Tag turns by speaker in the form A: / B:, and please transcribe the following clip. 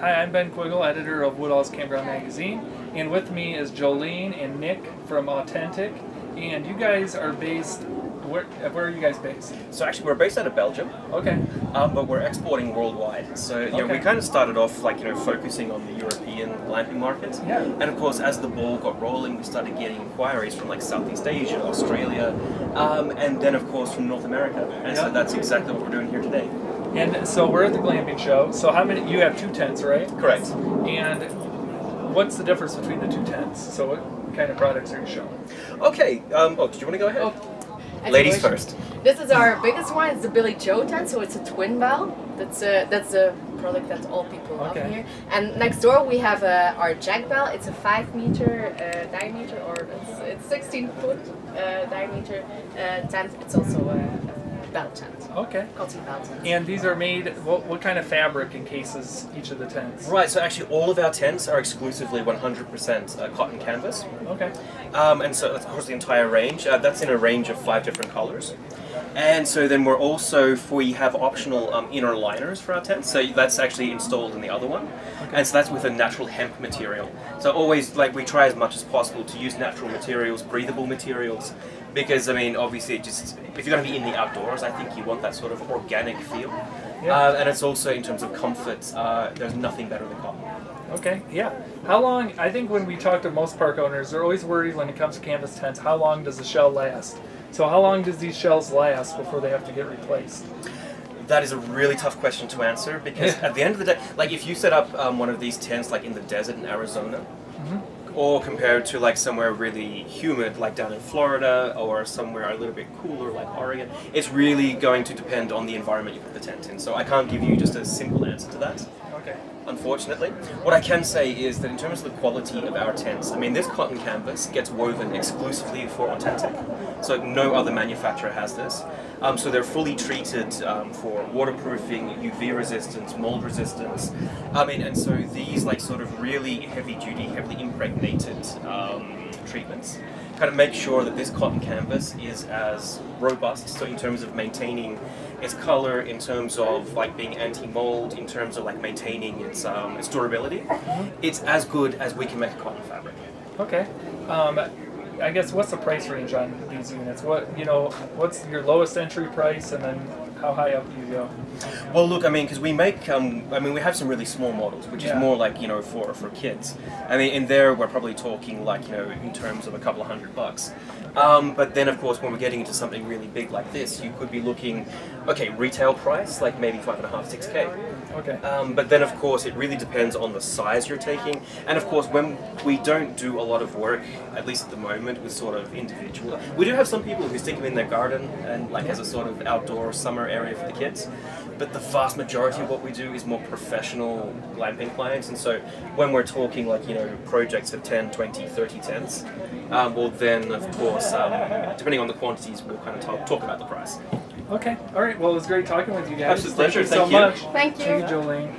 A: Hi, I'm Ben Quiggle, editor of Woodall's Campground Magazine, and with me is Jolene and Nick from Autentic, and you guys are based, where are you guys based?
B: So actually we're based out of Belgium,
A: Okay.
B: but we're exporting worldwide. So we kind of started off focusing on the European glamping market.
A: Yeah.
B: And of course as the ball got rolling we started getting inquiries from like Southeast Asia, Australia, and then of course from North America. And so that's exactly what we're doing here today.
A: And so we're at the Glamping Show. So you have 2 tents, right?
B: Correct.
A: And what's the difference between the 2 tents? So what kind of products are you showing?
B: Okay, did you want to go ahead? Ladies first.
C: This is our biggest one. It's the Billy Joe tent, so it's a twin bell. That's a product that all people love here. And next door we have our jack bell. It's a 5-meter diameter, or it's 16-foot diameter tent. It's also a bell tent.
A: Okay.
C: Cotton bell tent.
A: And these are made, what kind of fabric encases each of the tents?
B: Right, so actually all of our tents are exclusively 100% cotton canvas.
A: Okay.
B: And so that's of course the entire range. That's in a range of 5 different colors. And so then we have optional inner liners for our tents. So that's actually installed in the other one. Okay. And so that's with a natural hemp material. So always we try as much as possible to use natural materials, breathable materials. Because I mean, obviously, if you're going to be in the outdoors, I think you want that sort of organic feel. Yeah. And it's also in terms of comfort, there's nothing better than cotton.
A: Okay, yeah. How long, I think when we talk to most park owners, they're always worried when it comes to canvas tents, how long does the shell last? So how long does these shells last before they have to get replaced?
B: That is a really tough question to answer because at the end of the day, if you set up one of these tents in the desert in Arizona, or compared to somewhere really humid down in Florida or somewhere a little bit cooler like Oregon, it's really going to depend on the environment you put the tent in. So I can't give you just a simple answer to that.
A: Okay.
B: Unfortunately. What I can say is that in terms of the quality of our tents, I mean this cotton canvas gets woven exclusively for Autentic. So no other manufacturer has this. So they're fully treated for waterproofing, UV resistance, mold resistance. And so these sort of really heavy duty, heavily impregnated treatments kind of make sure that this cotton canvas is as robust, so in terms of maintaining its color, in terms of being anti-mold, in terms of maintaining its durability, it's as good as we can make a cotton fabric.
A: Okay. I guess what's the price range on these units? What's your lowest entry price, and then how high up do you go?
B: Well, look, because we make, we have some really small models, which is more for kids. In there we're probably talking in terms of a couple of $100. But then of course when we're getting into something really big like this, you could be looking, retail price, maybe 5.5, 6K.
A: Okay.
B: But then of course it really depends on the size you're taking, and of course when we don't do a lot of work, at least at the moment, with sort of individual. We do have some people who stick them in their garden and as a sort of outdoor summer area for the kids, but the vast majority of what we do is more professional glamping clients, and so when we're talking projects of 10, 20, 30 tents, well then of course depending on the quantities we'll kind of talk about the price.
A: Okay, all right, well it was great talking with you guys.
B: Absolute pleasure.
A: Thank you so much.
C: Thank you.
A: Thank you, Jolene.